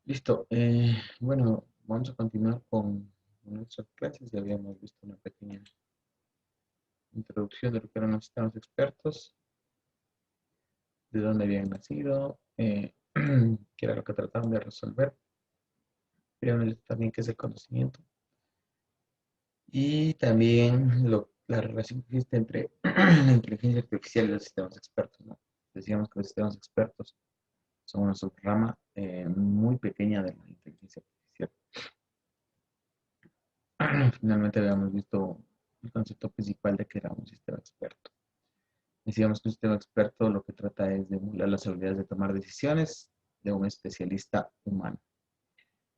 Listo. Bueno, vamos a continuar con nuestras clases. Ya habíamos visto una pequeña introducción de lo que eran los sistemas expertos, de dónde habían nacido, qué era lo que trataban de resolver. Pero también qué es el conocimiento y también la relación que existe entre la inteligencia artificial y los sistemas expertos, ¿no? Decíamos que los sistemas expertos son una subrama muy pequeña de la inteligencia artificial. Finalmente habíamos visto el concepto principal de que era un sistema experto. Decíamos que un sistema experto lo que trata es de emular las habilidades de tomar decisiones de un especialista humano.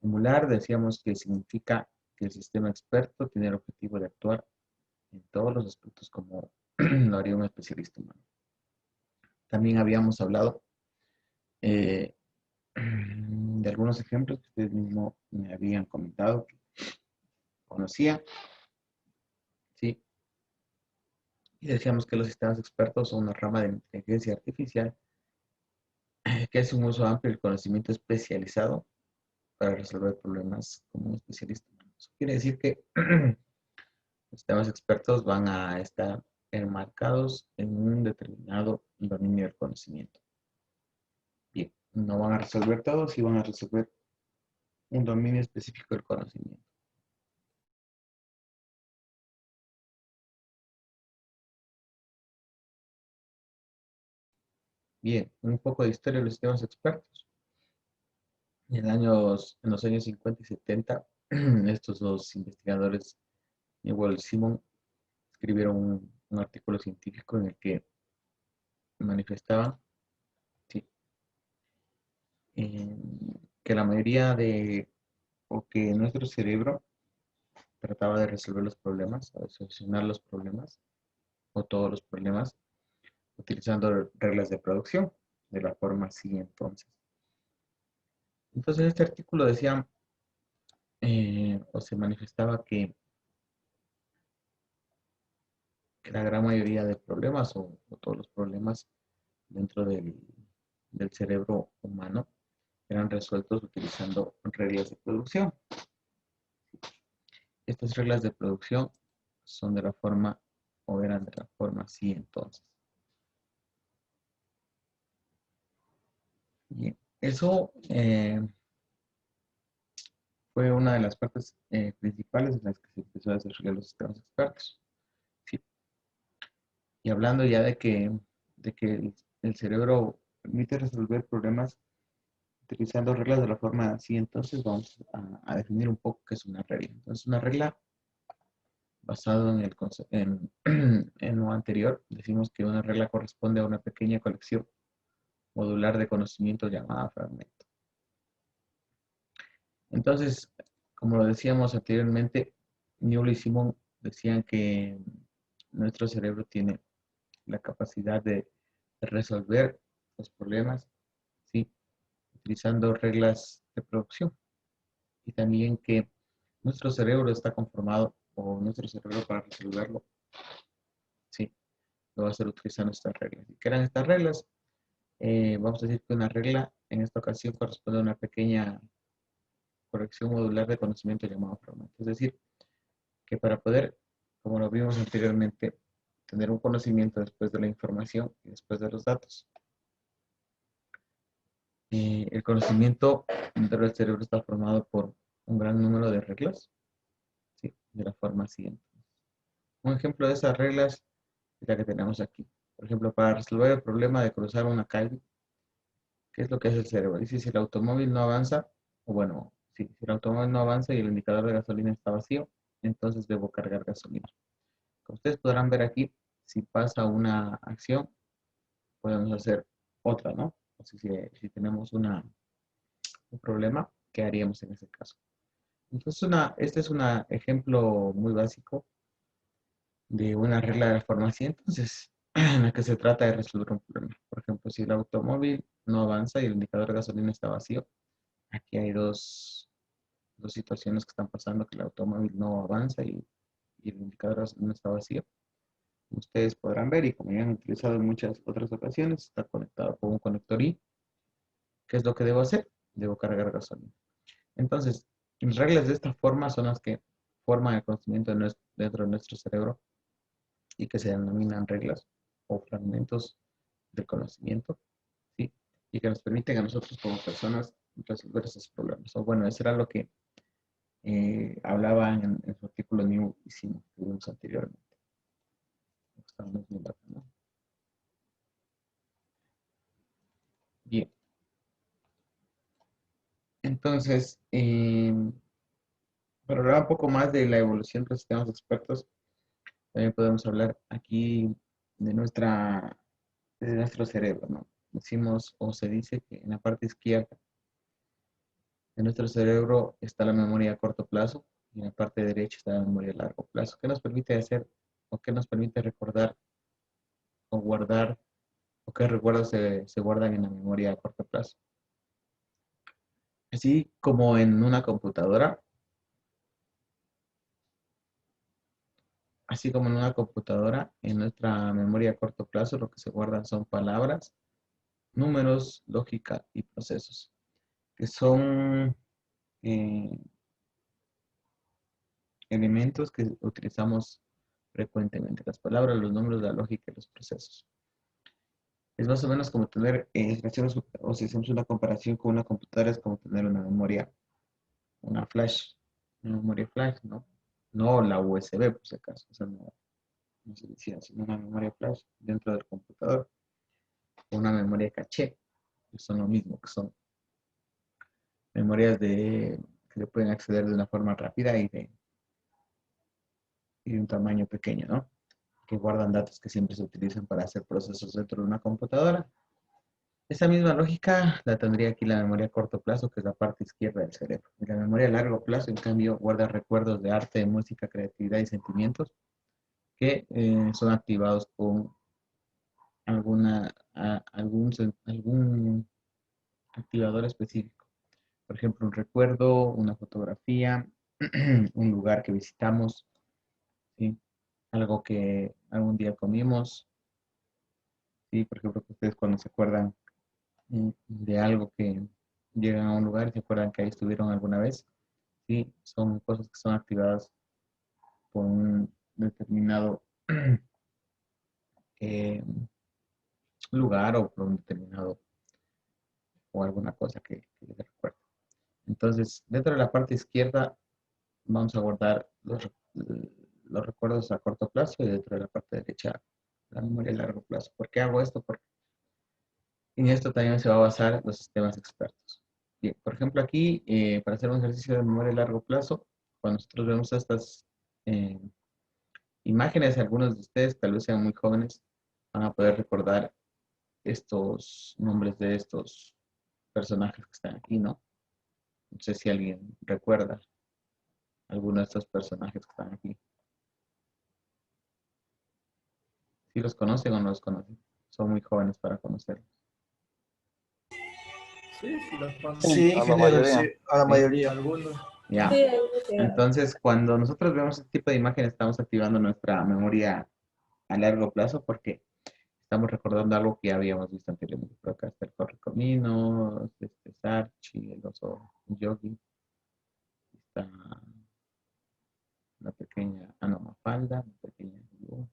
Emular, decíamos que significa que el sistema experto tiene el objetivo de actuar en todos los aspectos como lo haría un especialista humano. También habíamos hablado eh, de algunos ejemplos que ustedes mismos me habían comentado que conocían, ¿sí? Y decíamos que los sistemas expertos son una rama de inteligencia artificial que hace un uso amplio del conocimiento especializado para resolver problemas como un especialista. Eso quiere decir que los sistemas expertos van a estar enmarcados en un determinado dominio del conocimiento. Bien, no van a resolver todo, sí van a resolver un dominio específico del conocimiento. Bien, un poco de historia de los sistemas expertos. En los años 50 y 70, estos dos investigadores, Newell y Simon, escribieron un artículo científico en el que manifestaban, sí, que la mayoría o que nuestro cerebro trataba de resolver los problemas, o de solucionar los problemas, o todos los problemas, utilizando reglas de producción, de la forma así entonces. Entonces, este artículo decía, o se manifestaba que la gran mayoría de problemas, o todos los problemas dentro del cerebro humano, eran resueltos utilizando reglas de producción. Estas reglas de producción son de la forma, o eran de la forma así entonces. Bien, eso fue una de las partes principales en las que se empezó a desarrollar los sistemas expertos. Sí. Y hablando ya de que el cerebro permite resolver problemas utilizando reglas de la forma así, entonces vamos a definir un poco qué es una regla. Entonces, una regla, basado en lo anterior, decimos que una regla corresponde a una pequeña colección modular de conocimiento llamada fragmento. Entonces, como lo decíamos anteriormente, Newell y Simon decían que nuestro cerebro tiene la capacidad de resolver los problemas, ¿sí? Utilizando reglas de producción. Y también que nuestro cerebro está conformado, o nuestro cerebro para resolverlo, ¿sí? Lo va a hacer utilizando estas reglas. ¿Y qué eran estas reglas? Vamos a decir que una regla en esta ocasión corresponde a una pequeña corrección modular de conocimiento llamado fragmento. Es decir, que para poder, como lo vimos anteriormente, tener un conocimiento después de la información y después de los datos. El conocimiento dentro del cerebro está formado por un gran número de reglas, ¿sí? De la forma siguiente. Un ejemplo de esas reglas es la que tenemos aquí. Por ejemplo, para resolver el problema de cruzar una calle, ¿qué es lo que hace el cerebro? Dice, si el automóvil no avanza, o bueno, sí, si el automóvil no avanza y el indicador de gasolina está vacío, entonces debo cargar gasolina. Como ustedes podrán ver aquí, si pasa una acción, podemos hacer otra, ¿no? O sea, si tenemos un problema, ¿qué haríamos en ese caso? Entonces, este es un ejemplo muy básico de una regla de la farmacia, entonces, en la que se trata de resolver un problema. Por ejemplo, si el automóvil no avanza y el indicador de gasolina está vacío, aquí hay dos situaciones que están pasando, que el automóvil no avanza y el indicador de gasolina está vacío. Ustedes podrán ver, y como ya han utilizado en muchas otras ocasiones, está conectado con un conector I. ¿Qué es lo que debo hacer? debo cargar gasolina. Entonces, las reglas de esta forma son las que forman el conocimiento dentro de nuestro cerebro y que se denominan reglas o fragmentos del conocimiento, ¿sí? Y que nos permiten a nosotros como personas resolver esos problemas. O bueno, eso era lo que hablaba en su artículo New que vimos anteriormente. Estamos viendo acá, ¿no? Bien. Entonces, para hablar un poco más de la evolución de los sistemas expertos, también podemos hablar aquí de nuestro cerebro, ¿no? Decimos o se dice que en la parte izquierda de nuestro cerebro está la memoria a corto plazo y en la parte derecha está la memoria a largo plazo. ¿Qué nos permite hacer o qué nos permite recordar o guardar o qué recuerdos se guardan en la memoria a corto plazo? Así como en una computadora, así como en una computadora, en nuestra memoria a corto plazo lo que se guardan son palabras, números, lógica y procesos, que son eh, elementos que utilizamos frecuentemente. Las palabras, los números, la lógica y los procesos. Es más o menos como tener, o si hacemos una comparación con una computadora, es como tener una memoria, una memoria flash, ¿no? No la USB, por si acaso, o sea, no se decía, sino una memoria flash dentro del computador, una memoria caché, que son lo mismo, que son memorias que se pueden acceder de una forma rápida y de un tamaño pequeño, ¿no? Que guardan datos que siempre se utilizan para hacer procesos dentro de una computadora. Esa misma lógica la tendría aquí la memoria a corto plazo, que es la parte izquierda del cerebro. Y la memoria a largo plazo, en cambio, guarda recuerdos de arte, música, creatividad y sentimientos que son activados con algún activador específico. Por ejemplo, un recuerdo, una fotografía, un lugar que visitamos, ¿sí? Algo que algún día comimos, ¿sí? Por ejemplo, que ustedes cuando se acuerdan de algo que llegan a un lugar y se acuerdan que ahí estuvieron alguna vez, ¿sí? Son cosas que son activadas por un determinado eh, lugar o por un determinado o alguna cosa que les recuerde. Entonces, dentro de la parte izquierda vamos a guardar los recuerdos a corto plazo y dentro de la parte derecha la memoria a largo plazo. ¿Por qué hago esto? Porque en esto también se va a basar los sistemas expertos. Bien, por ejemplo, aquí, para hacer un ejercicio de memoria a largo plazo, cuando nosotros vemos estas eh, imágenes, algunos de ustedes, tal vez sean muy jóvenes, van a poder recordar estos nombres de estos personajes que están aquí, ¿no? No sé si alguien recuerda alguno de estos personajes que están aquí. ¿Sí los conocen o no los conocen? Son muy jóvenes para conocerlos. Sí, sí, los conozco. Sí, Sí, a la ingeniero, sí, mayoría. a la ¿Sí? mayoría. Algunos. Ya. Sí, algo que Entonces, cuando nosotros vemos este tipo de imágenes, estamos activando nuestra memoria a largo plazo porque estamos recordando algo que ya habíamos visto anteriormente. Por acá está el correcaminos, este Sarchi, el oso Yogi, está la pequeña Mafalda, la pequeña Lulu,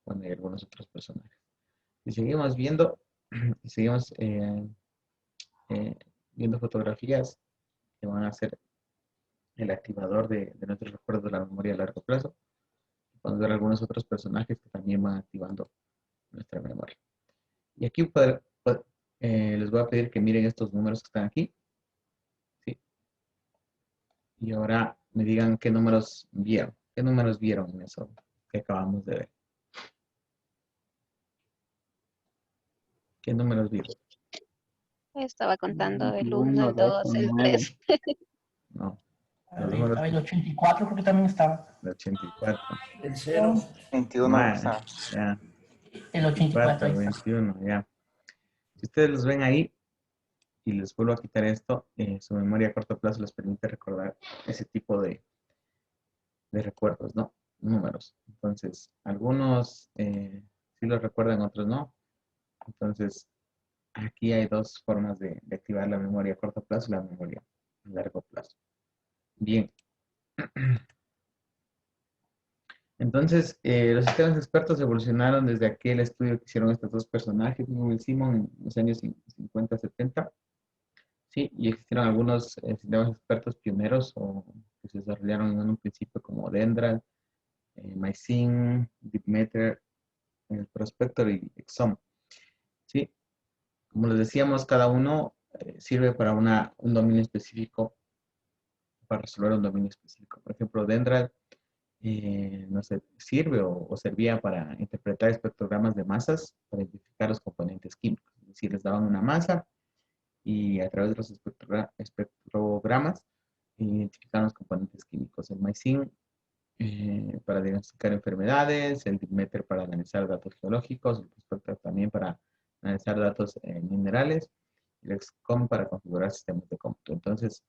bueno, y algunos otros personajes. Y seguimos viendo, y seguimos eh, viendo fotografías que van a ser el activador de nuestros recuerdos de la memoria a largo plazo. Vamos a ver algunos otros personajes que también van activando nuestra memoria. Y aquí les voy a pedir que miren estos números que están aquí. ¿Sí? Y ahora me digan qué números vieron. ¿Qué números vieron en eso que acabamos de ver? ¿Qué números vieron? estaba contando el 1, 21, el el 8, 2, el el 9. 3. No, A los ver, números el 84 creo que también estaba. de 84. El cero. 21 Más, está. ya. El 84, 24, ahí el está. 21, ya. Si ustedes los ven ahí y les vuelvo a quitar esto, su memoria a corto plazo les permite recordar ese tipo de recuerdos, ¿no? Números. Entonces, algunos sí los recuerdan, otros no. Entonces, aquí hay dos formas de activar la memoria a corto plazo y la memoria a largo plazo. Bien. Entonces, los sistemas expertos evolucionaron desde aquel estudio que hicieron estos dos personajes, Newell y Simon, en los años 50, 70. Sí, y existieron algunos sistemas expertos pioneros o que se desarrollaron en un principio como Dendral, MySyn, DeepMeter, Prospector y Exom. Sí, como les decíamos, cada uno sirve para un dominio específico, para resolver un dominio específico. Por ejemplo, Dendral no sé, sirve o servía para interpretar espectrogramas de masas para identificar los componentes químicos. Es decir, les daban una masa y a través de los espectrogramas identificaban los componentes químicos. El MySyn para diagnosticar enfermedades, el DeepMeter para analizar datos geológicos, el Prospector también para analizar datos minerales, y el XCOM para configurar sistemas de cómputo. Entonces,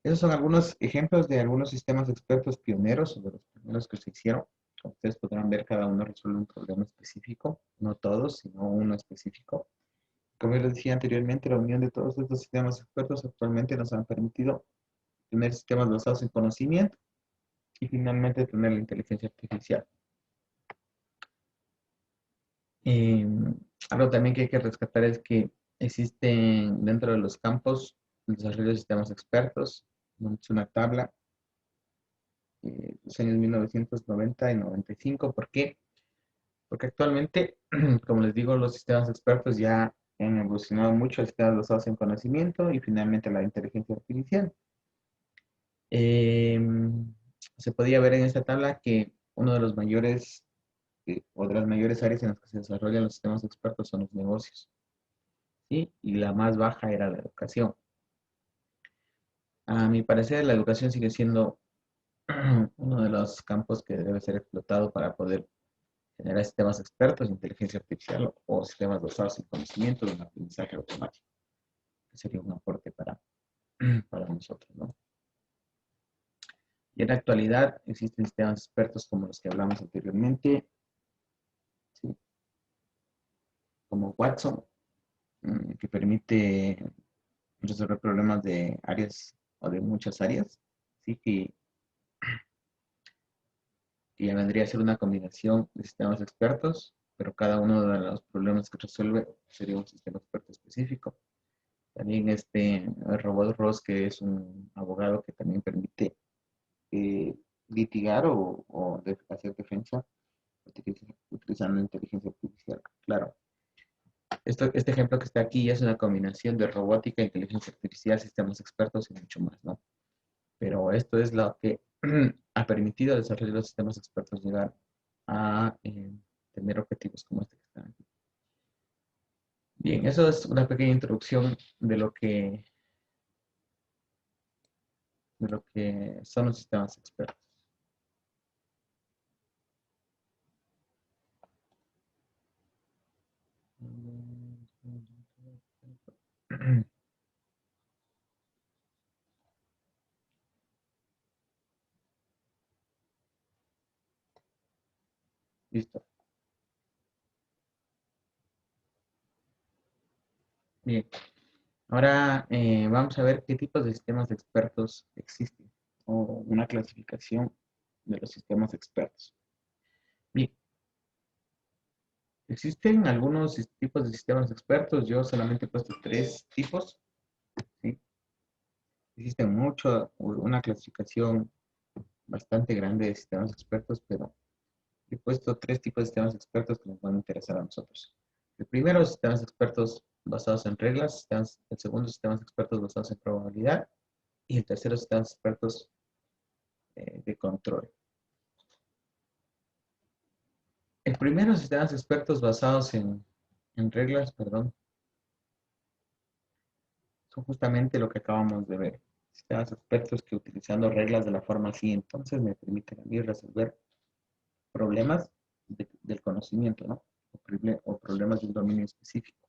esos son algunos ejemplos de algunos sistemas expertos pioneros, o de los primeros que se hicieron. Como ustedes podrán ver, cada uno resuelve un problema específico, no todos, sino uno específico. Como yo les decía anteriormente, la unión de todos estos sistemas expertos actualmente nos han permitido tener sistemas basados en conocimiento y finalmente tener la inteligencia artificial. Eh, Algo también que hay que rescatar es que existen dentro de los campos el desarrollo de sistemas expertos. Es una tabla los años 1990 y 95. ¿Por qué? Porque actualmente, como les digo, los sistemas expertos ya han evolucionado mucho a sistemas basados en conocimiento y finalmente la inteligencia artificial. Eh, Se podía ver en esta tabla que uno de los mayores o de las mayores áreas en las que se desarrollan los sistemas expertos son los negocios, ¿sí? Y la más baja era la educación. A mi parecer, la educación sigue siendo uno de los campos que debe ser explotado para poder generar sistemas expertos, inteligencia artificial o sistemas basados en conocimiento de un aprendizaje automático, que sería un aporte para nosotros, ¿no? Y en la actualidad existen sistemas expertos como los que hablamos anteriormente, ¿sí? Como Watson, que permite resolver problemas de áreas o de muchas áreas, ¿sí? Que ya vendría a ser una combinación de sistemas expertos, pero cada uno de los problemas que resuelve sería un sistema experto específico. También el robot Ross, que es un abogado que también permite litigar o hacer defensa utilizando inteligencia artificial. Claro, este ejemplo que está aquí ya es una combinación de robótica, inteligencia artificial, sistemas expertos y mucho más, ¿no? Pero esto es lo que ha permitido desarrollar los sistemas expertos llegar a tener objetivos como este que están aquí. Bien, eso es una pequeña introducción de lo que son los sistemas expertos. Listo. Bien. Ahora vamos a ver qué tipos de sistemas expertos existen o una clasificación de los sistemas expertos. Bien. Existen algunos tipos de sistemas expertos. Yo solamente he puesto 3 tipos. ¿Sí? Existen una clasificación bastante grande de sistemas expertos, pero he puesto 3 tipos de sistemas expertos que nos van a interesar a nosotros. El primero, sistemas expertos basados en reglas. El segundo, sistemas expertos basados en probabilidad. Y el tercero, sistemas expertos de control. El primero, sistemas expertos basados en reglas, perdón, son justamente lo que acabamos de ver. Sistemas expertos que utilizando reglas de la forma así, entonces me permiten a mí resolver problemas del conocimiento, ¿no? O problemas de un dominio específico,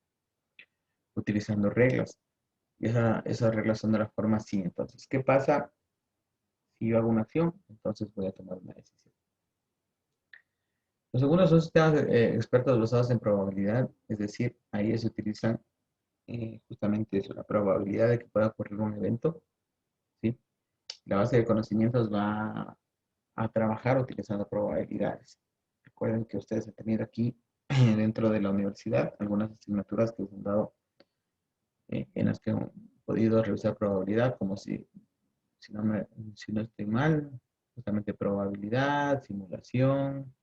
utilizando reglas. Y esas reglas son de la forma así. Entonces, ¿qué pasa si yo hago una acción? Entonces voy a tomar una decisión. Los segundos son sistemas expertos basados en probabilidad, es decir, ahí se utilizan justamente eso, la probabilidad de que pueda ocurrir un evento, ¿sí? La base de conocimientos va a trabajar utilizando probabilidades. Recuerden que ustedes han tenido aquí dentro de la universidad algunas asignaturas que se han dado en las que han podido revisar probabilidad, como si no estoy mal, justamente probabilidad, simulación,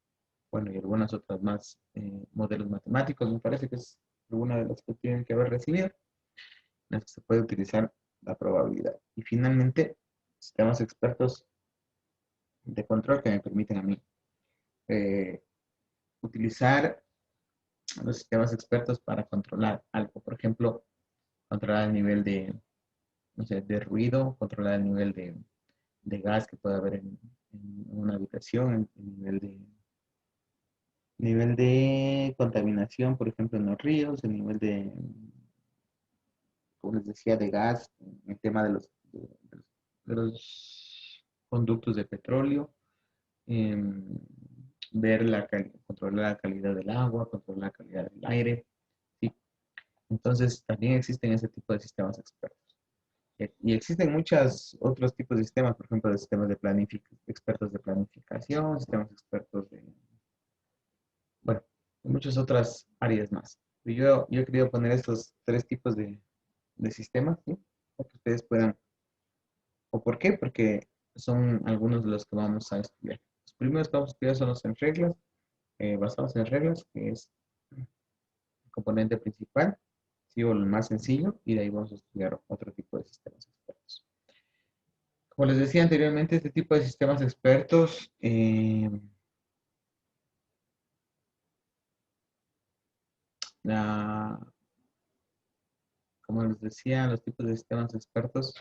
bueno, y algunas otras más, modelos matemáticos, me parece que es alguna de las que tienen que haber recibido, en las que se puede utilizar la probabilidad. Y finalmente, sistemas expertos de control que me permiten a mí eh, utilizar los sistemas expertos para controlar algo. Por ejemplo, controlar el nivel de, no sé, de ruido, controlar el nivel de gas que puede haber en una habitación, el nivel de contaminación, por ejemplo, en los ríos, el nivel de, como les decía, de gas, el tema de los conductos de petróleo, em, controlar la calidad del agua, controlar la calidad del aire, ¿sí? Entonces, también existen ese tipo de sistemas expertos. Y existen muchos otros tipos de sistemas, por ejemplo, de sistemas de expertos de planificación, sistemas expertos de, bueno, de muchas otras áreas más. Yo he querido poner estos tres tipos de sistemas, ¿sí? Para que ustedes puedan, ¿o por qué? Porque son algunos de los que vamos a estudiar. Los primeros que vamos a estudiar son los en reglas, basados en reglas, que es el componente principal, ¿sí? O el más sencillo, y de ahí vamos a estudiar otro tipo de sistemas expertos. Como les decía anteriormente, este tipo de sistemas expertos la- como les decía, los tipos de sistemas expertos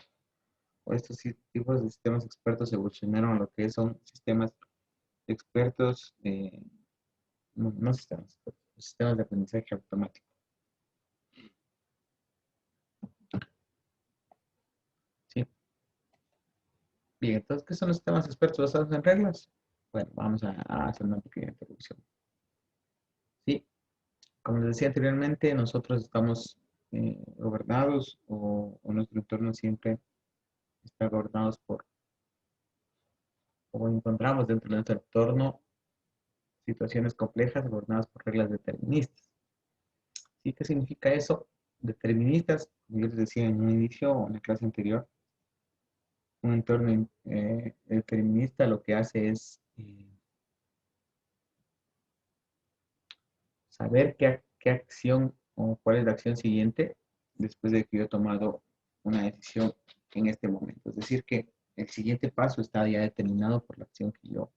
o estos tipos de sistemas expertos evolucionaron a lo que son sistemas expertos, no sistemas expertos, sistemas de aprendizaje automático. ¿Sí? Bien, entonces, ¿qué son los sistemas expertos basados en reglas? Bueno, vamos a hacer una pequeña introducción. Sí, como les decía anteriormente, nosotros estamos gobernados o nuestro entorno siempre está gobernados o encontramos dentro de nuestro entorno situaciones complejas gobernadas por reglas deterministas. ¿Sí? ¿Qué significa eso? Deterministas, como yo les decía en un inicio o en la clase anterior, un entorno determinista lo que hace es saber qué acción o cuál es la acción siguiente después de que yo he tomado una decisión en este momento. Es decir, que el siguiente paso está ya determinado por la acción que yo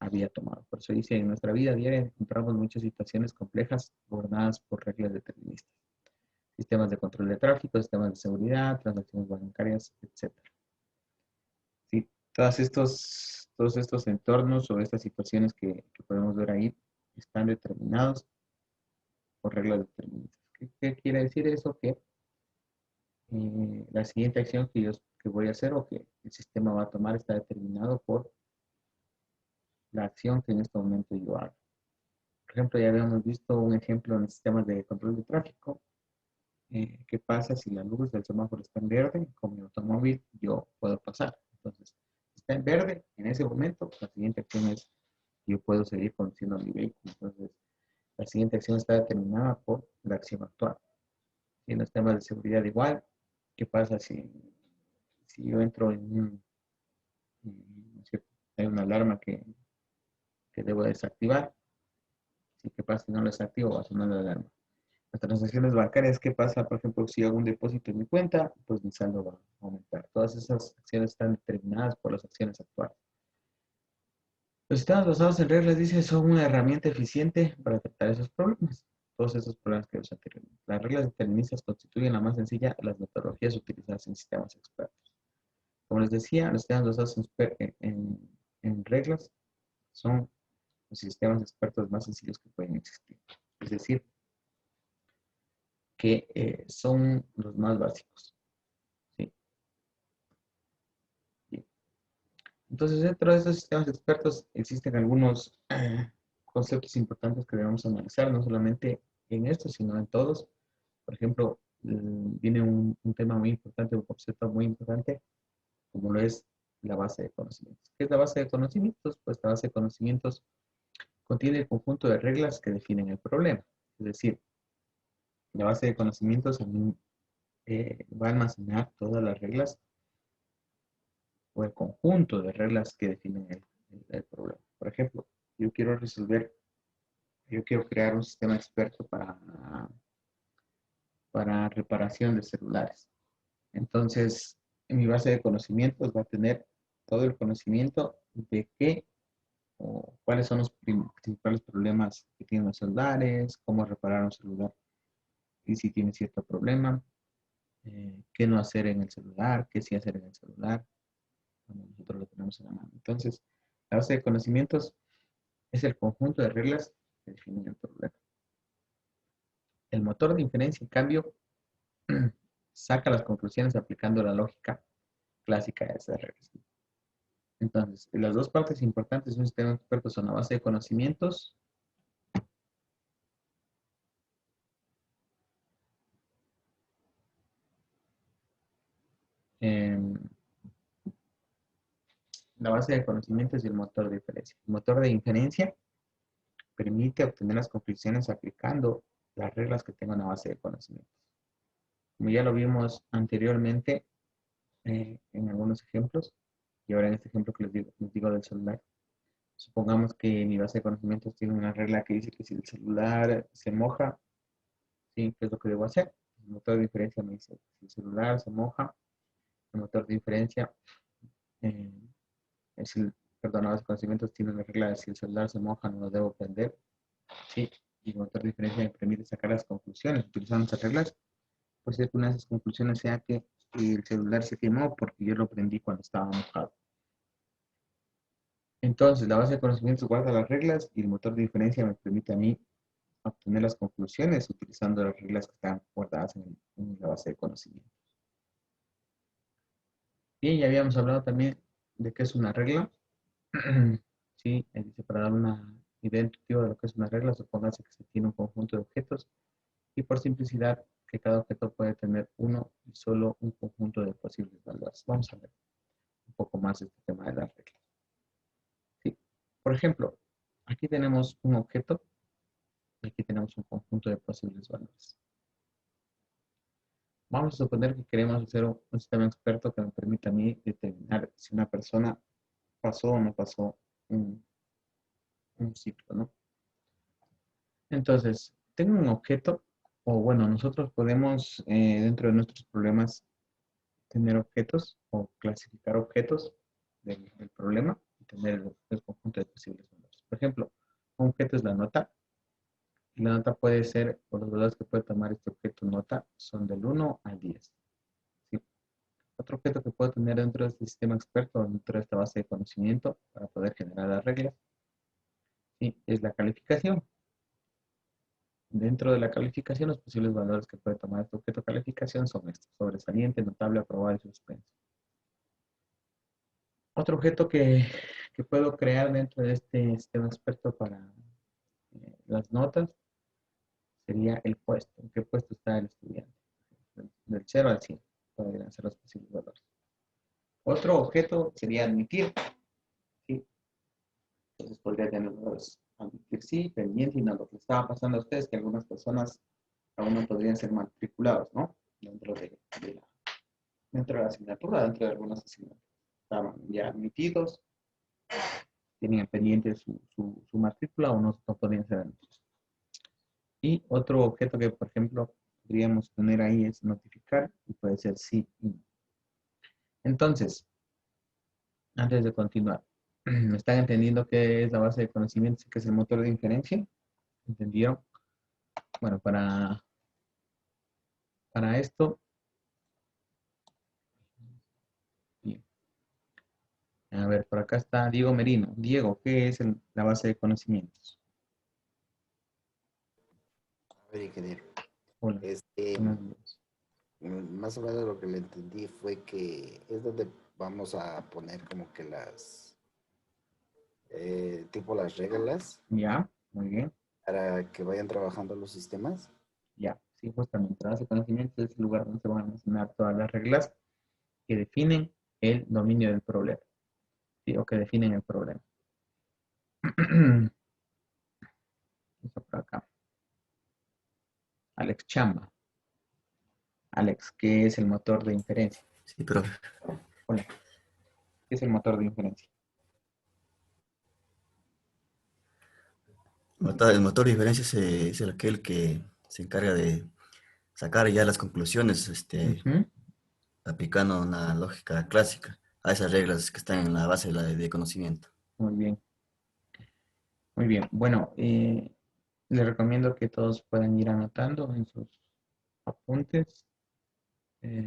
había tomado. Por eso dice, en nuestra vida diaria encontramos muchas situaciones complejas gobernadas por reglas deterministas. Sistemas de control de tráfico, sistemas de seguridad, transacciones bancarias, etcétera. ¿Sí? Todos estos entornos o estas situaciones que podemos ver ahí están determinados por reglas deterministas. ¿Qué quiere decir eso? Que la siguiente acción que voy a hacer o que el sistema va a tomar está determinado por la acción que en este momento yo hago. Por ejemplo, ya habíamos visto un ejemplo en sistemas de control de tráfico. ¿Qué pasa si la luz del semáforo está en verde? Con mi automóvil yo puedo pasar. Entonces, si está en verde, en ese momento, la siguiente acción es yo puedo seguir conduciendo mi vehículo. Entonces, la siguiente acción está determinada por la acción actual. Y en los temas de seguridad igual, ¿qué pasa si yo entro ¿no es cierto? Hay una alarma que debo desactivar? ¿Sí? ¿Qué pasa si no la desactivo? Va a sonar la alarma. Las transacciones bancarias, ¿qué pasa? Por ejemplo, si hago un depósito en mi cuenta, pues mi saldo va a aumentar. Todas esas acciones están determinadas por las acciones actuales. Los sistemas basados en reglas, dice, son una herramienta eficiente para tratar esos problemas. Todos esos problemas que los anteriormente. Las reglas deterministas constituyen la más sencilla de las metodologías utilizadas en sistemas expertos. Como les decía, los sistemas basados en reglas son los sistemas expertos más sencillos que pueden existir. Es decir, que son los más básicos. ¿Sí? Bien. Entonces, dentro de estos sistemas expertos existen algunos conceptos importantes que debemos analizar, no solamente en esto, sino en todos. Por ejemplo, viene un tema muy importante, un concepto muy importante, como lo es la base de conocimientos. ¿Qué es la base de conocimientos? Pues la base de conocimientos contiene el conjunto de reglas que definen el problema. Es decir, la base de conocimientos va a almacenar todas las reglas o el conjunto de reglas que definen el problema. Por ejemplo, yo quiero crear un sistema experto para reparación de celulares. Entonces, en mi base de conocimientos va a tener todo el conocimiento de qué o cuáles son los principales problemas que tienen los celulares, cómo reparar un celular y si tiene cierto problema, qué no hacer en el celular, qué sí hacer en el celular, cuando nosotros lo tenemos en la mano. Entonces, la base de conocimientos es el conjunto de reglas que definen el problema. El motor de inferencia, en cambio, saca las conclusiones aplicando la lógica clásica de esas reglas. Entonces, las dos partes importantes de un sistema experto son la base de conocimientos la base de conocimientos y el motor de inferencia. El motor de inferencia permite obtener las conclusiones aplicando las reglas que tenga una base de conocimientos. Como ya lo vimos anteriormente en algunos ejemplos, y ahora en este ejemplo que les digo del celular, supongamos que mi base de conocimientos tiene una regla que dice que si el celular se moja, ¿sí? ¿Qué es lo que debo hacer? El motor de inferencia me dice, si el celular se moja, el motor de inferencia, eh, perdón, la base de conocimientos tiene una regla de si el celular se moja, no lo debo prender, ¿sí? Y el motor de diferencia me permite sacar las conclusiones utilizando esas reglas. Pues ser que una de esas conclusiones sea que el celular se quemó porque yo lo prendí cuando estaba mojado. Entonces, la base de conocimientos guarda las reglas y el motor de diferencia me permite a mí obtener las conclusiones utilizando las reglas que están guardadas en la base de conocimientos. Bien, ya habíamos hablado también de qué es una regla. Sí, dice, para dar una idea intuitiva de lo que es una regla, supóngase que se tiene un conjunto de objetos y por simplicidad que cada objeto puede tener uno y solo un conjunto de posibles valores. Vamos a ver un poco más de este tema de las reglas. Sí. Por ejemplo, aquí tenemos un objeto y aquí tenemos un conjunto de posibles valores. Vamos a suponer que queremos hacer un sistema experto que me permita a mí determinar si una persona pasó o no pasó un ciclo, ¿no? Entonces, tengo un objeto, o bueno, nosotros podemos, dentro de nuestros problemas, tener objetos o clasificar objetos del problema y tener el conjunto de posibles valores. Por ejemplo, un objeto es la nota. Y la nota puede ser, o los valores que puede tomar este objeto nota son del 1 al 10. ¿Sí? Otro objeto que puedo tener dentro de este sistema experto, dentro de esta base de conocimiento, para poder generar las reglas, ¿sí? Es la calificación. Dentro de la calificación, los posibles valores que puede tomar este objeto de calificación son estos: sobresaliente, notable, aprobado y suspenso. Otro objeto que puedo crear dentro de este sistema experto para las notas sería el puesto. ¿En qué puesto está el estudiante? Del 0 al 100 podrían ser los posibles valores. Otro objeto sería admitir. ¿Sí? Entonces podría tener los admitir sí, pendiente y no. Lo que estaba pasando a ustedes es que algunas personas aún no podrían ser matriculados, ¿no? Dentro de la asignatura, dentro de algunas asignaturas. Estaban ya admitidos, tenían pendiente su matrícula o no podían ser admitidos. Y otro objeto que, por ejemplo, podríamos tener ahí es notificar y puede ser sí y no. Entonces, antes de continuar, ¿me están entendiendo qué es la base de conocimientos y qué es el motor de inferencia? ¿Entendieron? Bueno, para esto, bien. A ver, por acá está Diego Merino. Diego, ¿qué es la base de conocimientos? A ver, ingeniero. Hola. Buenos días. Más o menos lo que le entendí fue que es donde vamos a poner como que las, tipo las reglas, ¿Ya? Muy bien. para que vayan trabajando los sistemas. Ya, sí, justamente. La base de conocimientos es el lugar donde se van a almacenar todas las reglas que definen el dominio del problema, ¿sí? O que definen el problema. Eso por acá. Alex Chamba. Alex, ¿qué es el motor de inferencia? Sí, profe. Hola, ¿qué es el motor de inferencia? El motor de diferencia es aquel que se encarga de sacar ya las conclusiones, Ujú, aplicando una lógica clásica a esas reglas que están en la base de conocimiento. muy bien, muy bien. Bueno, les recomiendo que todos puedan ir anotando en sus apuntes. Eh,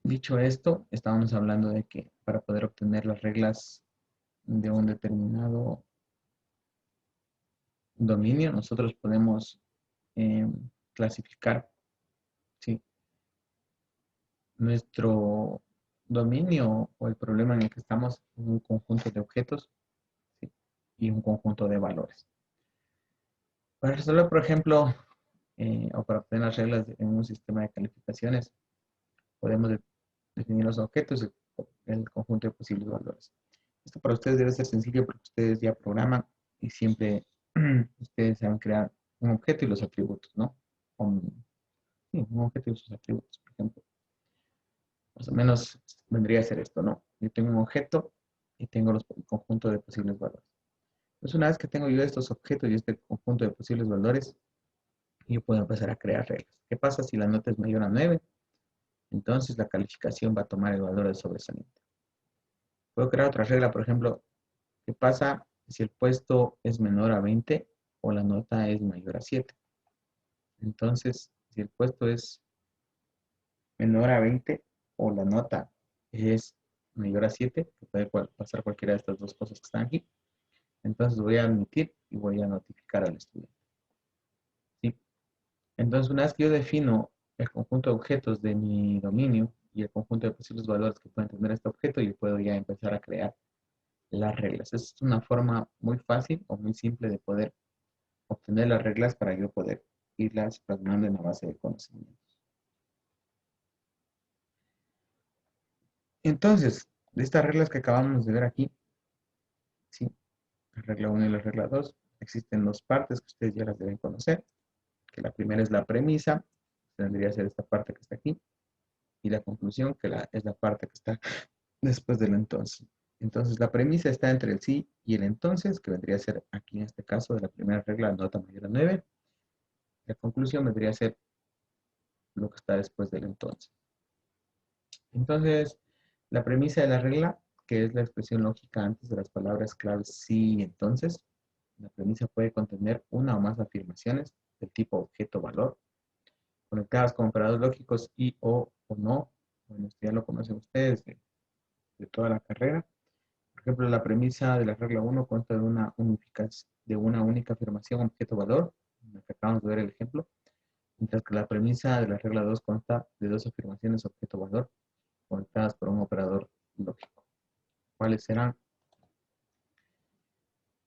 Dicho esto, estábamos hablando de que para poder obtener las reglas de un determinado dominio, nosotros podemos clasificar, ¿sí? Nuestro dominio o el problema en el que estamos en un conjunto de objetos, ¿sí? Y un conjunto de valores. Para resolver, por ejemplo, o para obtener las reglas en un sistema de calificaciones, podemos definir los objetos y el conjunto de posibles valores. Esto para ustedes debe ser sencillo porque ustedes ya programan y siempre ustedes saben crear un objeto y los atributos, ¿no? Sí, un objeto y sus atributos, por ejemplo. Más o menos vendría a ser esto, ¿no? Yo tengo un objeto y tengo el conjunto de posibles valores. Entonces, una vez que tengo yo estos objetos y este conjunto de posibles valores, yo puedo empezar a crear reglas. ¿Qué pasa si la nota es mayor a 9? Entonces, la calificación va a tomar el valor de sobresaliente. Puedo crear otra regla, por ejemplo, ¿qué pasa si el puesto es menor a 20 o la nota es mayor a 7? Entonces, si el puesto es menor a 20 o la nota es mayor a 7, que puede pasar cualquiera de estas dos cosas que están aquí, entonces voy a admitir y voy a notificar al estudiante, ¿sí? Entonces, una vez que yo defino el conjunto de objetos de mi dominio y el conjunto de posibles valores que pueden tener este objeto, yo puedo ya empezar a crear las reglas. Es una forma muy fácil o muy simple de poder obtener las reglas para yo poder irlas plasmando en la base de conocimientos. Entonces, de estas reglas que acabamos de ver aquí, ¿sí? La regla 1 y la regla 2, existen dos partes que ustedes ya las deben conocer, que la primera es la premisa, que vendría a ser esta parte que está aquí, y la conclusión, que es la parte que está después del entonces. Entonces, la premisa está entre el sí y el entonces, que vendría a ser aquí en este caso de la primera regla, nota mayor a 9. La conclusión vendría a ser lo que está después del entonces. Entonces, la premisa de la regla, que es la expresión lógica antes de las palabras claves sí y entonces, la premisa puede contener una o más afirmaciones del tipo objeto-valor, conectadas con operadores lógicos y o no. Bueno, esto ya lo conocen ustedes de toda la carrera. Por ejemplo, la premisa de la regla 1 consta de una única afirmación objeto-valor, en la que acabamos de ver el ejemplo, mientras que la premisa de la regla 2 consta de dos afirmaciones objeto-valor conectadas por un operador lógico. ¿Cuáles serán?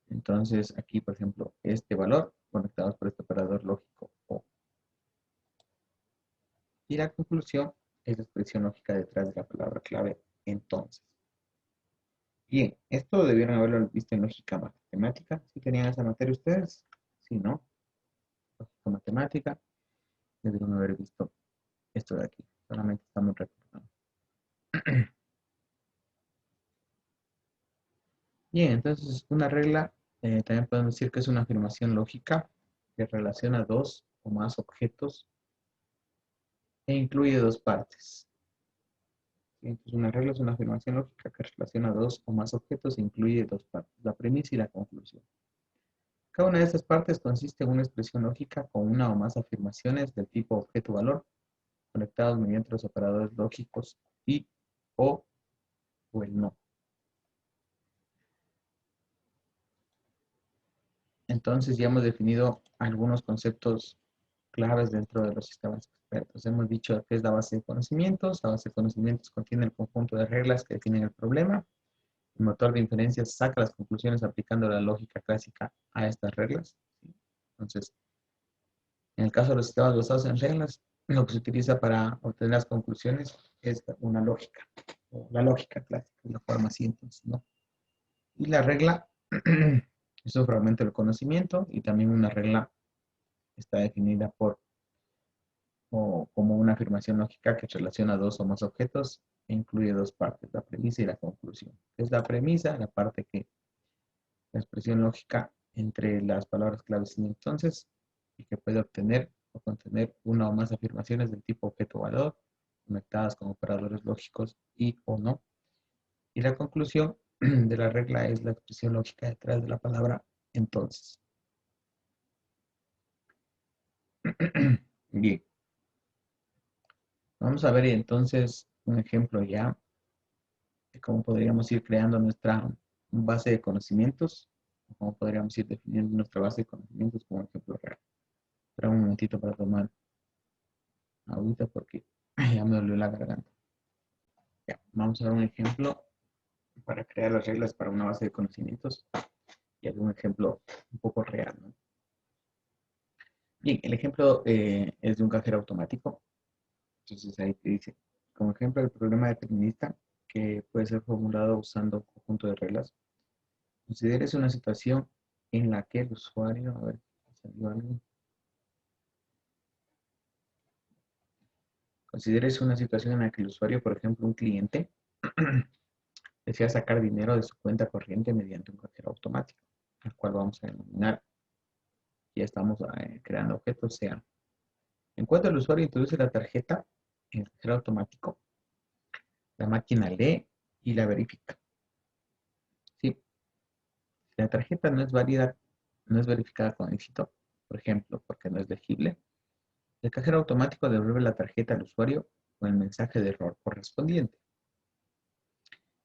Entonces, aquí, por ejemplo, este valor conectados por este operador lógico O. Y la conclusión es la expresión lógica detrás de la palabra clave entonces. Bien, esto debieron haberlo visto en lógica matemática. ¿Sí tenían esa materia ustedes? Sí, ¿no? Lógica matemática. Debieron haber visto esto de aquí. Solamente estamos recordando. Bien, entonces una regla, también podemos decir que es una afirmación lógica que relaciona dos o más objetos e incluye dos partes. ¿Sí? Entonces una regla es una afirmación lógica que relaciona dos o más objetos e incluye dos partes, la premisa y la conclusión. Cada una de estas partes consiste en una expresión lógica con una o más afirmaciones del tipo objeto-valor conectados mediante los operadores lógicos y o el no. Entonces ya hemos definido algunos conceptos claves dentro de los sistemas expertos. Hemos dicho que es la base de conocimientos. La base de conocimientos contiene el conjunto de reglas que definen el problema. El motor de inferencias saca las conclusiones aplicando la lógica clásica a estas reglas. ¿Sí? Entonces, en el caso de los sistemas basados en reglas, lo que se utiliza para obtener las conclusiones es una lógica, o la lógica clásica, de la forma así, entonces, ¿no? Y la regla es un fragmento del conocimiento y también una regla está definida o como una afirmación lógica que relaciona dos o más objetos e incluye dos partes, la premisa y la conclusión. Es la premisa, la parte que la expresión lógica entre las palabras claves y entonces, y que puede obtener o contener una o más afirmaciones del tipo objeto-valor, conectadas con operadores lógicos y o no. Y la conclusión de la regla es la expresión lógica detrás de la palabra entonces. Bien, vamos a ver entonces un ejemplo ya de cómo podríamos ir creando nuestra base de conocimientos, o cómo podríamos ir definiendo nuestra base de conocimientos como ejemplo real. Espera un momentito para tomar ahorita porque ya me dolió la garganta. Ya, vamos a ver un ejemplo para crear las reglas para una base de conocimientos y algún ejemplo un poco real, ¿no? Bien, el ejemplo es de un cajero automático. Entonces ahí te dice, como ejemplo, el problema determinista que puede ser formulado usando un conjunto de reglas. Consideres una situación en la que el usuario, a ver, salió algo. Consideres una situación en la que el usuario, por ejemplo, un cliente, desea sacar dinero de su cuenta corriente mediante un cajero automático, al cual vamos a denominar, ya estamos creando objetos, sea. En cuanto el usuario introduce la tarjeta en el cajero automático, la máquina lee y la verifica. ¿Sí? Si la tarjeta no es válida, no es verificada con éxito, por ejemplo, porque no es legible, el cajero automático devuelve la tarjeta al usuario con el mensaje de error correspondiente.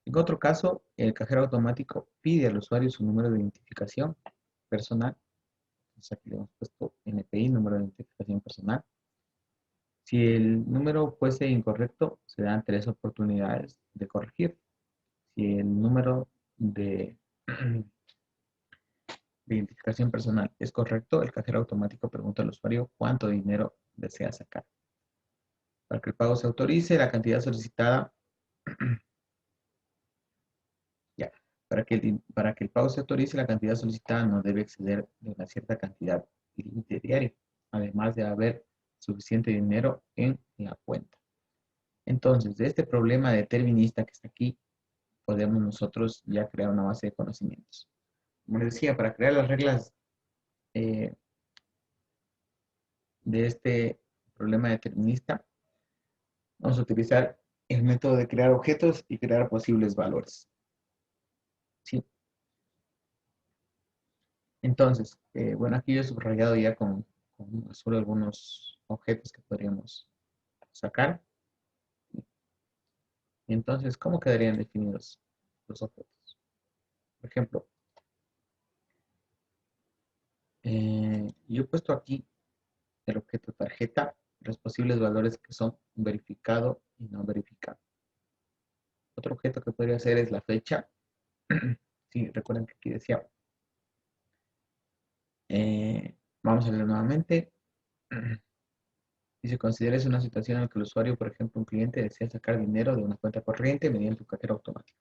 En otro caso, el cajero automático pide al usuario su número de identificación personal. Entonces aquí le hemos puesto NPI, número de identificación personal. Si el número fuese incorrecto, se dan 3 oportunidades de corregir. Si el número de identificación personal es correcto, el cajero automático pregunta al usuario cuánto dinero desea sacar. Para que el pago se autorice, la cantidad solicitada, ya, para que el pago se autorice, la cantidad solicitada no debe exceder de una cierta cantidad límite diario, además de haber suficiente dinero en la cuenta. Entonces, de este problema determinista que está aquí, podemos nosotros ya crear una base de conocimientos. Como les decía, para crear las reglas de este problema determinista, vamos a utilizar el método de crear objetos y crear posibles valores. ¿Sí? Entonces, bueno, aquí yo he subrayado ya con azul algunos objetos que podríamos sacar. Y entonces, ¿cómo quedarían definidos los objetos? Por ejemplo, yo he puesto aquí el objeto tarjeta, los posibles valores que son verificado y no verificado. Otro objeto que podría ser es la fecha. Sí, recuerden que aquí decía, vamos a leer nuevamente. Y se considera una situación en la que el usuario, por ejemplo, un cliente desea sacar dinero de una cuenta corriente mediante un cajero automático.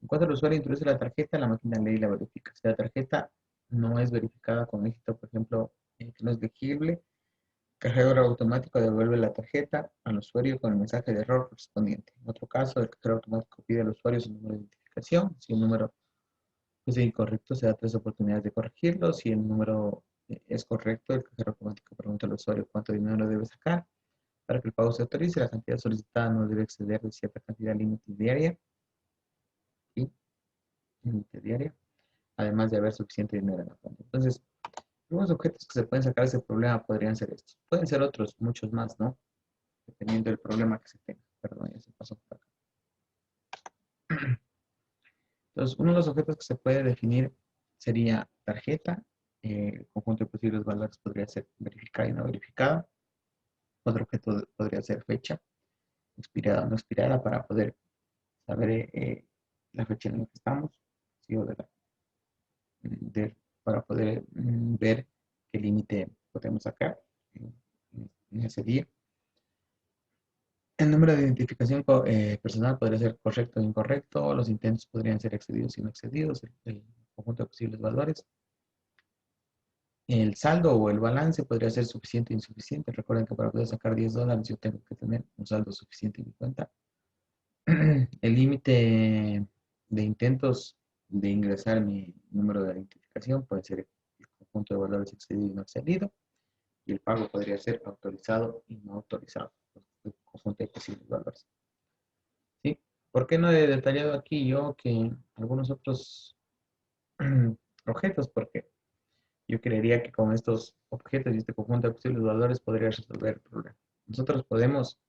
En cuanto el usuario introduce la tarjeta, la máquina lee y la verifica. Si la tarjeta no es verificada con éxito, por ejemplo, que no es legible, el cajero automático devuelve la tarjeta al usuario con el mensaje de error correspondiente. En otro caso, el cajero automático pide al usuario su número de identificación. Si el número es incorrecto, se da 3 oportunidades de corregirlo. Si el número es correcto, el cajero automático pregunta al usuario cuánto dinero debe sacar. Para que el pago se autorice, la cantidad solicitada no debe exceder de cierta cantidad límite diaria. ¿Sí? Límite diaria. Además de haber suficiente dinero en la cuenta. Entonces, algunos objetos que se pueden sacar de ese problema podrían ser estos. Pueden ser otros, muchos más, ¿no? Dependiendo del problema que se tenga. Perdón, ya se pasó por acá. Entonces, uno de los objetos que se puede definir sería tarjeta. El conjunto de posibles valores podría ser verificada y no verificada. Otro objeto podría ser fecha, expirada o no expirada, para poder saber la fecha en la que estamos, ¿sí? Para poder ver qué límite podemos sacar en ese día. El número de identificación personal podría ser correcto o incorrecto. Los intentos podrían ser excedidos y no excedidos. El conjunto de posibles valores. El saldo o el balance podría ser suficiente o insuficiente. Recuerden que para poder sacar $10 yo tengo que tener un saldo suficiente en mi cuenta. El límite de intentos de ingresar mi número de identificación puede ser el conjunto de valores excedido y no excedido. Y el pago podría ser autorizado y no autorizado. El conjunto de posibles valores. ¿Sí? ¿Por qué no he detallado aquí yo que algunos otros objetos? Porque yo creería que con estos objetos y este conjunto de posibles valores podría resolver el problema. Nosotros podemos,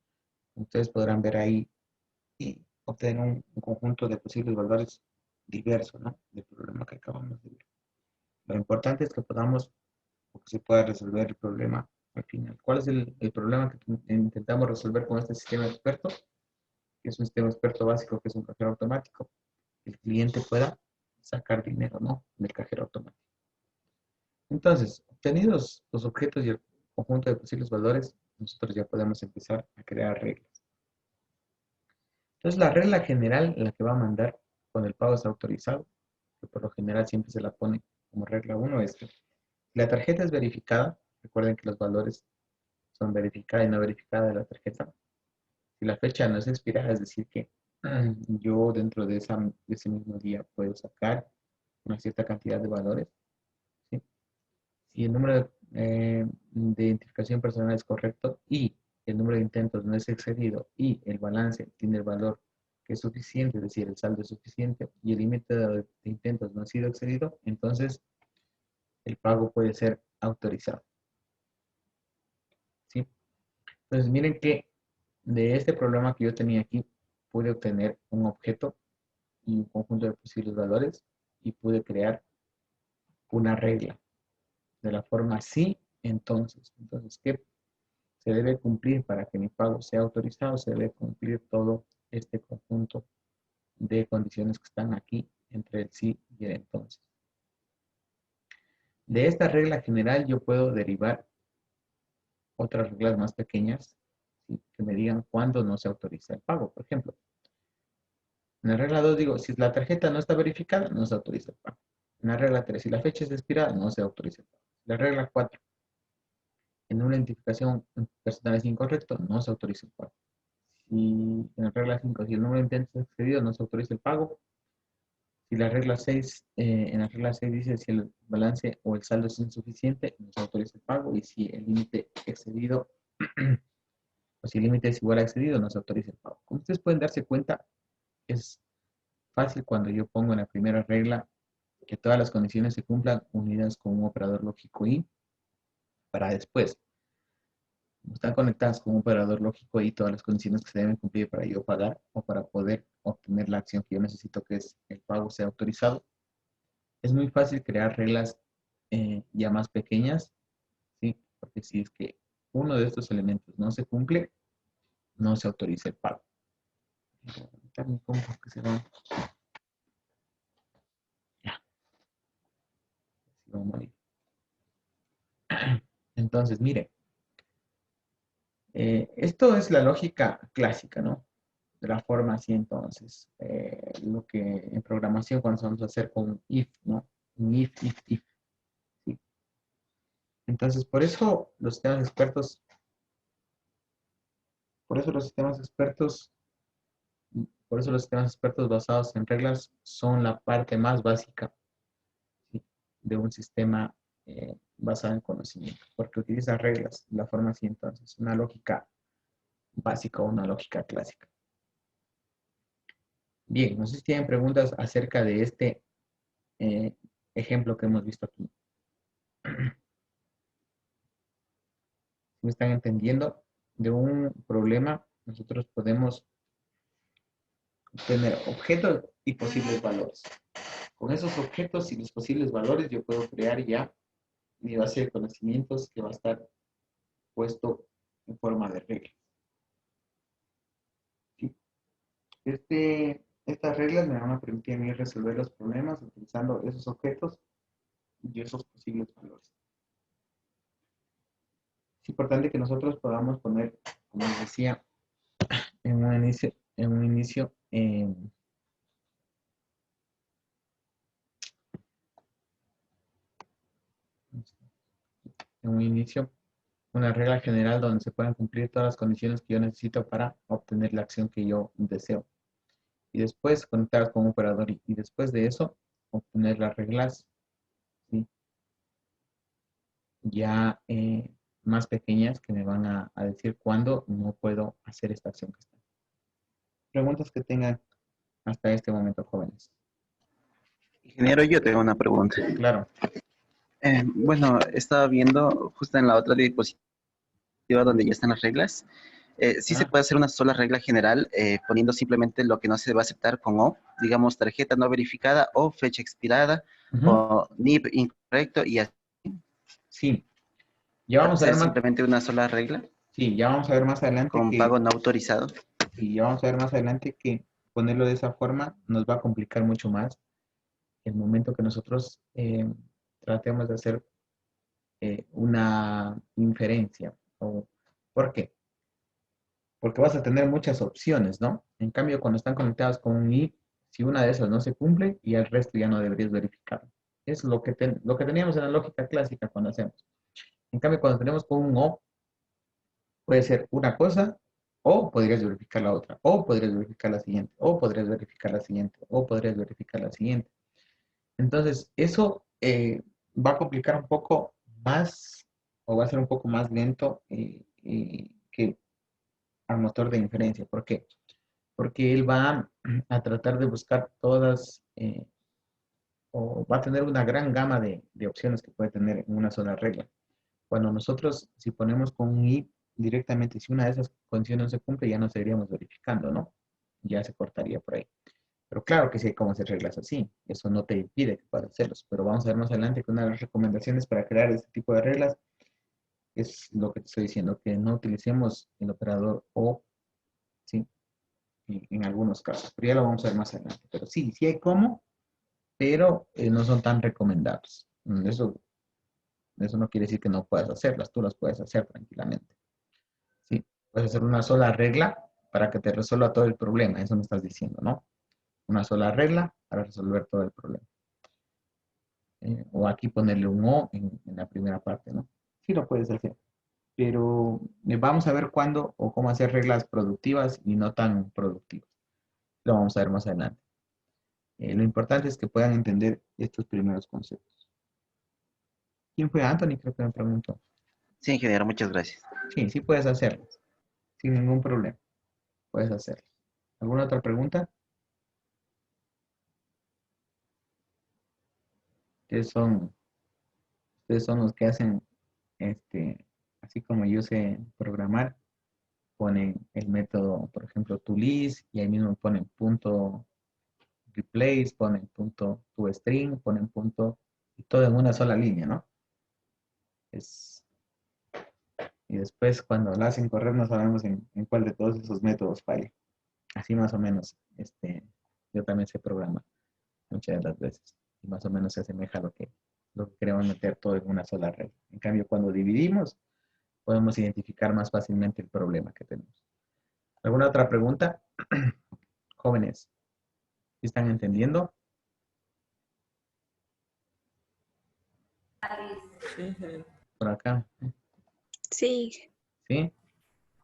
ustedes podrán ver ahí, y obtener un conjunto de posibles valores diversos, ¿no? Del problema que acabamos de ver. Lo importante es que podamos, o que se pueda resolver el problema al final. ¿Cuál es el problema que intentamos resolver con este sistema experto? Que es un sistema experto básico, que es un cajero automático. El cliente pueda sacar dinero, ¿no? Del cajero automático. Entonces, obtenidos los objetos y el conjunto de posibles valores, nosotros ya podemos empezar a crear reglas. Entonces, la regla general, la que va a mandar cuando el pago es autorizado, que por lo general siempre se la pone como regla 1, es que si la tarjeta es verificada, recuerden que los valores son verificada y no verificada de la tarjeta. Si la fecha no es expirada, es decir que yo dentro de ese mismo día puedo sacar una cierta cantidad de valores, ¿sí? Si el número de identificación personal es correcto y el número de intentos no es excedido y el balance tiene el valor que es suficiente, es decir, el saldo es suficiente y el límite de intentos no ha sido excedido, entonces el pago puede ser autorizado. ¿Sí? Entonces miren que de este problema que yo tenía aquí, pude obtener un objeto y un conjunto de posibles valores y pude crear una regla de la forma sí, entonces. Entonces, ¿qué se debe cumplir para que mi pago sea autorizado? Se debe cumplir todo este conjunto de condiciones que están aquí entre el sí y el entonces. De esta regla general yo puedo derivar otras reglas más pequeñas, ¿sí? Que me digan cuándo no se autoriza el pago. Por ejemplo, en la regla 2 digo, si la tarjeta no está verificada, no se autoriza el pago. En la regla 3, si la fecha es expirada, no se autoriza el pago. La regla 4, en una identificación personal es incorrecto, no se autoriza el pago. Si en la regla 5, si el número de intentos es excedido, no se autoriza el pago. Si la regla 6, en la regla 6 dice si el balance o el saldo es insuficiente, no se autoriza el pago. Y si el límite excedido, o si el límite es igual a excedido, no se autoriza el pago. Como ustedes pueden darse cuenta, es fácil cuando yo pongo en la primera regla que todas las condiciones se cumplan unidas con un operador lógico y para después. Están conectadas con un operador lógico y todas las condiciones que se deben cumplir para yo pagar o para poder obtener la acción que yo necesito, que es el pago sea autorizado. Es muy fácil crear reglas ya más pequeñas, ¿sí? Porque si es que uno de estos elementos no se cumple, no se autoriza el pago. Que se va. Ya. Se va a morir. Entonces, mire, esto es la lógica clásica, ¿no? De la forma así, entonces, lo que en programación cuando vamos a hacer con if, ¿no? Un if, ¿sí? Entonces, por eso los sistemas expertos, por eso los sistemas expertos, por eso los sistemas expertos basados en reglas son la parte más básica, ¿sí? De un sistema basado en conocimiento, porque utiliza reglas, la forma así, entonces, una lógica básica o una lógica clásica. Bien, no sé si tienen preguntas acerca de este ejemplo que hemos visto aquí. ¿Me están entendiendo? De un problema, nosotros podemos tener objetos y posibles valores. Con esos objetos y los posibles valores, yo puedo crear ya mi base de conocimientos que va a estar puesto en forma de reglas. ¿Sí? Estas reglas me van a permitir a mí resolver los problemas utilizando esos objetos y esos posibles valores. es importante que nosotros podamos poner, como les decía, en un inicio una regla general donde se puedan cumplir todas las condiciones que yo necesito para obtener la acción que yo deseo. Y después conectar con un operador y después de eso obtener las reglas, ¿sí? Ya más pequeñas que me van a decir cuándo no puedo hacer esta acción que está. Preguntas que tengan hasta este momento, jóvenes. Ingeniero, yo tengo una pregunta. Claro. Bueno, estaba viendo justo en la otra diapositiva donde ya están las reglas. Sí se puede hacer una sola regla general poniendo simplemente lo que no se va a aceptar con O, digamos tarjeta no verificada o fecha expirada o NIP incorrecto y así. Sí. Ya vamos a ver más. Simplemente una sola regla. Sí, ya vamos a ver más adelante con pago no autorizado. Y ya vamos a ver más adelante que ponerlo de esa forma nos va a complicar mucho más el momento que nosotros tratemos de hacer una inferencia. ¿Por qué? Porque vas a tener muchas opciones, ¿no? En cambio, cuando están conectados con un if, si una de esas no se cumple, y el resto ya no deberías verificarlo. Es lo que teníamos en la lógica clásica cuando hacemos. En cambio, cuando tenemos con un o, puede ser una cosa, o podrías verificar la otra, o podrías verificar la siguiente, o podrías verificar la siguiente, o podrías verificar la siguiente. Entonces, eso va a complicar un poco más, o va a ser un poco más lento que al motor de inferencia. ¿Por qué? Porque él va a tratar de buscar todas, o va a tener una gran gama de opciones que puede tener en una sola regla. Cuando nosotros, si ponemos con un if directamente, si una de esas condiciones no se cumple, ya no seguiríamos verificando, ¿no? Ya se cortaría por ahí. Pero claro que sí hay cómo hacer reglas así. Eso no te impide que puedas hacerlos. Pero vamos a ver más adelante que una de las recomendaciones para crear este tipo de reglas es lo que te estoy diciendo, que no utilicemos el operador o, ¿sí? En algunos casos. Pero ya lo vamos a ver más adelante. Pero sí, sí hay cómo, pero no son tan recomendables. Eso no quiere decir que no puedas hacerlas. Tú las puedes hacer tranquilamente. ¿Sí? Puedes hacer una sola regla para que te resuelva todo el problema. Eso me estás diciendo, ¿no? Una sola regla para resolver todo el problema. O aquí ponerle un O en la primera parte, ¿no? Sí lo puedes hacer. Pero vamos a ver cuándo o cómo hacer reglas productivas y no tan productivas. Lo vamos a ver más adelante. Lo importante es que puedan entender estos primeros conceptos. ¿Quién fue Anthony? Creo que me preguntó. Sí, ingeniero, muchas gracias. Sí, sí puedes hacerlo. Sin ningún problema. Puedes hacerlo. ¿Alguna otra pregunta? Ustedes son los que hacen, así como yo sé programar, ponen el método, por ejemplo, toList, y ahí mismo ponen punto replace, ponen punto toString, ponen punto, y todo en una sola línea, ¿no? Y después cuando lo hacen correr no sabemos en cuál de todos esos métodos falla. Así más o menos, yo también sé programar muchas de las veces. Y más o menos se asemeja a lo que queremos meter todo en una sola red. En cambio, cuando dividimos, podemos identificar más fácilmente el problema que tenemos. ¿Alguna otra pregunta? Jóvenes, ¿están entendiendo? Por acá. Sí. ¿Sí?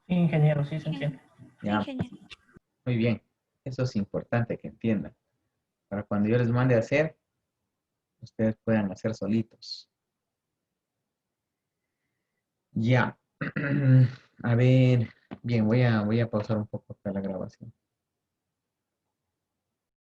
Sí, ingeniero, sí se entiende. Ya. Muy bien. Eso es importante que entiendan. Para cuando yo les mande a hacer, ustedes puedan hacer solitos. Ya. A ver. Bien, voy a pausar un poco acá la grabación.